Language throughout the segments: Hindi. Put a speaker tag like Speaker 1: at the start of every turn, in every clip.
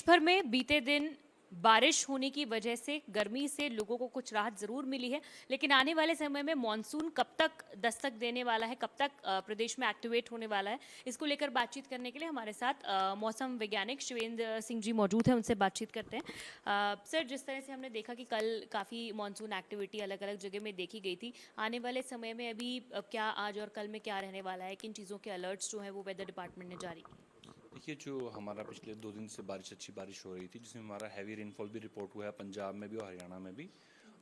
Speaker 1: भर में बीते दिन बारिश होने की वजह से गर्मी से लोगों को कुछ राहत जरूर मिली है, लेकिन आने वाले समय में मॉनसून कब तक दस्तक देने वाला है, कब तक प्रदेश में एक्टिवेट होने वाला है, इसको लेकर बातचीत करने के लिए हमारे साथ मौसम वैज्ञानिक शिवेंद्र सिंह जी मौजूद हैं। उनसे बातचीत करते हैं। सर, जिस तरह से हमने देखा कि कल काफ़ी मॉनसून एक्टिविटी अलग अलग जगह में देखी गई थी, आने वाले समय में अभी क्या आज और कल में क्या रहने वाला है, किन चीज़ों के अलर्ट्स जो हैं वो वेदर डिपार्टमेंट ने जारी किए?
Speaker 2: देखिए, जो हमारा पिछले 2 दिन से अच्छी बारिश हो रही थी, जिसमें हमारा हैवी रेनफॉल भी रिपोर्ट हुआ है पंजाब में भी और हरियाणा में भी।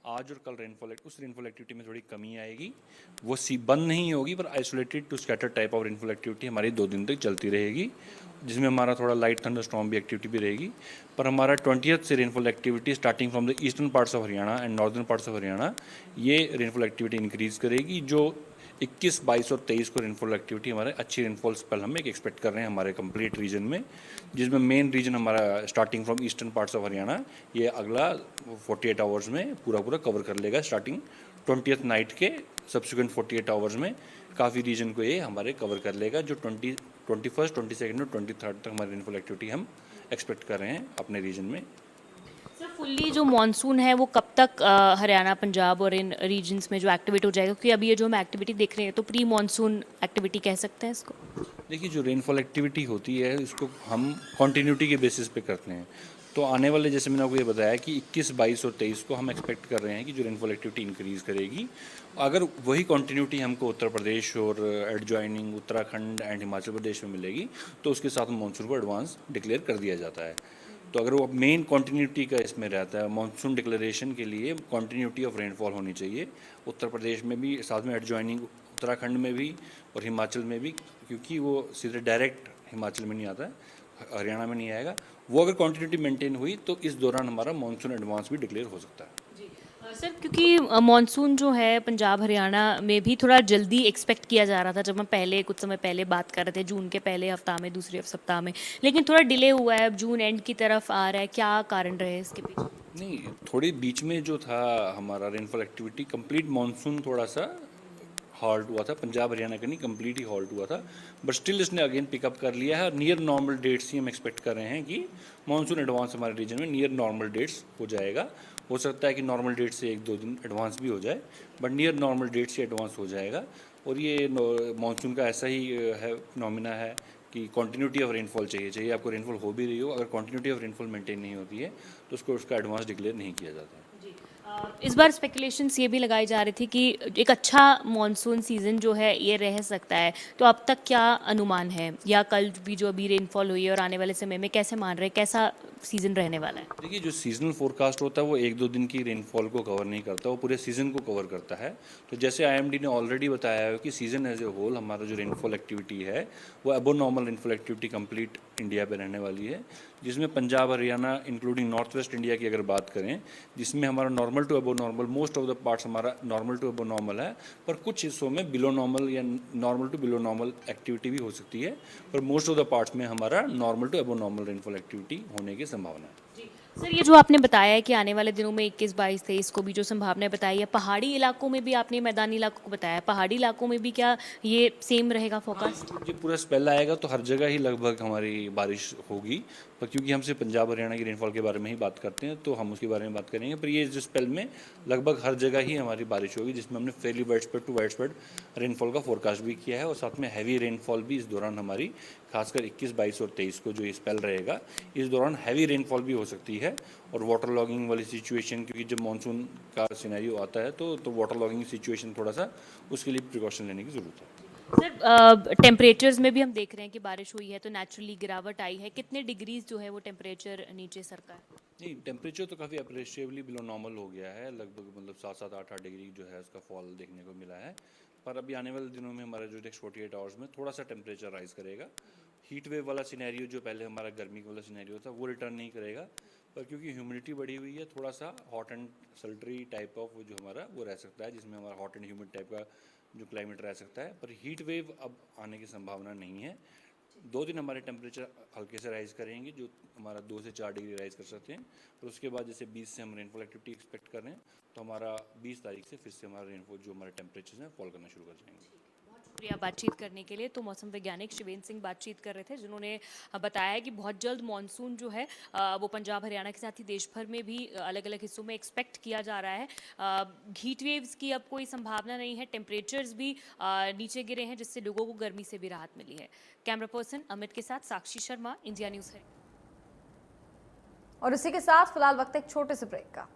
Speaker 2: आज और कल रेनफॉल एक्टिविटी में थोड़ी कमी आएगी। वो सी बंद नहीं होगी, पर isolated to scatter type of rainfall activity हमारी 2 दिन तक चलती रहेगी, जिसमें हमारा थोड़ा लाइट थंडर स्टॉर्म भी एक्टिविटी भी रहेगी। पर हमारा 20th से rainfall activity starting from the eastern parts of Haryana and northern parts of Haryana, ये रेनफॉल एक्टिविटी इंक्रीज़ करेगी। जो 21, 22 और 23 को रेनफॉल एक्टिविटी हमारे अच्छी रेनफॉल स्पेल हम एक एक्सपेक्ट कर रहे हैं हमारे कंप्लीट रीजन में, जिसमें मेन रीजन हमारा starting from eastern parts of Haryana ये अगला 48 आवर्स में पूरा पूरा कवर कर लेगा। स्टार्टिंग 20th नाइट के सब्सिक्वेंट 48 आवर्स में काफ़ी रीजन को ये हमारे कवर कर लेगा। जो 21st, 22nd और 23rd तक हमारी रेनफॉल एक्टिविटी हम एक्सपेक्ट कर रहे हैं अपने रीजन में।
Speaker 1: सर, फुल्ली जो मॉनसून है वो कब तक हरियाणा, पंजाब और इन रीजन्स में जो एक्टिवेट हो जाएगा? क्योंकि अभी ये जो हम एक्टिविटी देख रहे हैं तो प्री मॉनसून एक्टिविटी कह सकते हैं इसको।
Speaker 2: देखिए, जो रेनफॉल एक्टिविटी होती है इसको हम कॉन्टीन्यूटी के बेसिस पे करते हैं। तो आने वाले, जैसे मैंने आपको ये बताया कि 21, 22 और 23 को हम एक्सपेक्ट कर रहे हैं कि जो रेनफॉल एक्टिविटी इंक्रीज़ करेगी। अगर वही कॉन्टीन्यूटी हमको उत्तर प्रदेश और एडजॉइनिंग उत्तराखंड एंड हिमाचल प्रदेश में मिलेगी, तो उसके साथ मानसून को एडवांस डिक्लेयर कर दिया जाता है। तो अगर वो मेन कॉन्टीन्यूटी का इसमें रहता है, मानसून डिक्लेरेशन के लिए कॉन्टीन्यूटी ऑफ रेनफॉल होनी चाहिए उत्तर प्रदेश में भी, साथ में एडजॉइनिंग उत्तराखंड में भी और हिमाचल में भी, क्योंकि वो सीधे डायरेक्ट हिमाचल में नहीं आता है, हरियाणा में नहीं आएगा। वो अगर कॉन्टीन्यूटी मेंटेन हुई तो इस दौरान हमारा मानसून एडवांस भी डिक्लेयर हो सकता है।
Speaker 1: जी। सर, क्योंकि मॉनसून जो है पंजाब हरियाणा में भी थोड़ा जल्दी एक्सपेक्ट किया जा रहा था, जब हम पहले कुछ समय पहले बात कर रहे थे जून के पहले हफ्ता में, दूसरे सप्ताह में, लेकिन थोड़ा डिले हुआ है, अब जून एंड की तरफ आ रहा है। क्या कारण रहे इसके पीछे?
Speaker 2: नहीं, थोड़ी बीच में जो था हमारा रेनफॉल एक्टिविटी, कंप्लीट मानसून थोड़ा सा हॉल्ट हुआ था, पंजाब हरियाणा का नहीं, कंप्लीट ही हॉल्ट हुआ था। बट स्टिल इसने अगेन पिकअप कर लिया है। नियर नॉर्मल डेट्स ही हम एक्सपेक्ट कर रहे हैं कि मानसून एडवांस हमारे रीजन में नियर नॉर्मल डेट्स हो जाएगा। हो सकता है कि नॉर्मल डेट से 1-2 दिन एडवांस भी हो जाए, बट नियर नॉर्मल डेट से एडवांस हो जाएगा। और ये मानसून का ऐसा ही है, फिनोमिना है कि कंटिन्यूटी ऑफ रेनफॉल चाहिए आपको। रेनफॉल हो भी रही हो, अगर कंटिन्यूटी ऑफ रेनफॉल मेंटेन नहीं होती है तो उसको उसका एडवांस डिक्लेयर नहीं किया जाता है।
Speaker 1: जी। इस बार स्पेकुलेशंस ये भी लगाई जा रही थी कि एक अच्छा मॉनसून सीजन जो है ये रह सकता है, तो अब तक क्या अनुमान है, या कल भी जो अभी रेनफॉल हुई है और आने वाले समय में कैसे मान रहे हैं, कैसा सीजन रहने वाला है?
Speaker 2: देखिए, जो सीजनल फोरकास्ट होता है वो 1-2 दिन की रेनफॉल को कवर नहीं करता, वो पूरे सीज़न को कवर करता है। तो जैसे आईएमडी ने ऑलरेडी बताया है कि सीज़न एज ए होल हमारा जो रेनफॉल एक्टिविटी है वो above normal rainfall activity complete India पे रहने वाली है, जिसमें Punjab Haryana including north west India की अगर बात करें, जिसमें हमारा normal to above normal, most of the parts हमारा नॉर्मल टू अबो नॉर्मल है, पर कुछ हिस्सों में बिलो नॉर्मल या normal to below normal activity भी हो सकती है। पर मोस्ट ऑफ द पार्ट्स में हमारा normal to above normal rainfall activity होने की संभावना है।
Speaker 1: जी। सर, ये जो आपने बताया है कि आने वाले दिनों में 21, 22, 23 को भी जो संभावनाएं बताई है, पहाड़ी इलाकों में भी आपने मैदानी इलाकों को बताया है, पहाड़ी इलाकों में भी क्या ये सेम रहेगा फोकस?
Speaker 2: जब पूरा स्पेल आएगा तो हर जगह ही लगभग हमारी बारिश होगी, पर क्योंकि हमसे पंजाब हरियाणा की रेनफॉल के बारे में ही बात करते हैं तो हम उसके बारे में बात करेंगे। पर ये जो स्पेल में लगभग हर जगह ही हमारी बारिश होगी, जिसमें हमने fairly widespread to widespread rainfall का फोरकास्ट भी किया है, और साथ में हैवी रेनफॉल भी इस दौरान हमारी, खासकर 21, 22 और 23 को जो ये स्पेल रहेगा, इस दौरान हैवी रेनफॉल भी हो सकती है। और वाटर लॉगिंग वाली सिचुएशन, क्योंकि जब मानसून का सिनेरियो आता है तो वाटर लॉगिंग सिचुएशन थोड़ा सा, उसके लिए प्रिकॉशन लेने की ज़रूरत है।
Speaker 1: सर, टेम्परेचर्स में भी हम देख रहे हैं कि बारिश हुई है तो नेचुरली गिरावट आई है। कितने डिग्रीज जो है वो टेम्परेचर नीचे सरका है?
Speaker 2: नहीं, टेम्परेचर तो काफ़ी अप्रिशिएबली बिलो नॉर्मल हो गया है, लगभग मतलब 7-8 डिग्री जो है उसका फॉल देखने को मिला है। पर अभी आने वाले दिनों में हमारा जो नेक्स्ट 48 आवर्स में थोड़ा सा टेम्परेचर राइज करेगा। हीट वेव वाला सिनेरियो जो पहले हमारा गर्मी वाला सिनेरियो था वो रिटर्न नहीं करेगा, पर क्योंकि ह्यूमिडिटी बढ़ी हुई है, थोड़ा सा हॉट एंड सल्ट्री टाइप ऑफ जो हमारा वो रह सकता है, जिसमें हमारा हॉट एंड ह्यूमिड टाइप का जो क्लाइमेट रह सकता है। पर हीट वेव अब आने की संभावना नहीं है। 2 दिन हमारे टेम्परेचर हल्के से राइज करेंगे, जो हमारा 2 से 4 डिग्री राइज कर सकते हैं। और उसके बाद जैसे 20 से हम रेनफॉल एक्टिविटी एक्सपेक्ट कर रहे हैं, तो हमारा 20 तारीख से फिर से हमारा रेनफॉल जो हमारे टेम्परेचर हैं फॉल करना शुरू कर जाएंगे।
Speaker 1: शुक्रिया बातचीत करने के लिए। तो मौसम वैज्ञानिक शिवेंद्र सिंह बातचीत कर रहे थे, जिन्होंने बताया है कि बहुत जल्द मॉनसून जो है वो पंजाब हरियाणा के साथ ही देश भर में भी अलग अलग हिस्सों में एक्सपेक्ट किया जा रहा है। हीट वेव्स की अब कोई संभावना नहीं है, टेम्परेचर्स भी नीचे गिरे हैं, जिससे लोगों को गर्मी से भी राहत मिली है। कैमरा पर्सन अमित के साथ साक्षी शर्मा, इंडिया न्यूज़ है।
Speaker 3: और इसी के साथ फिलहाल वक्त एक छोटे से ब्रेक का।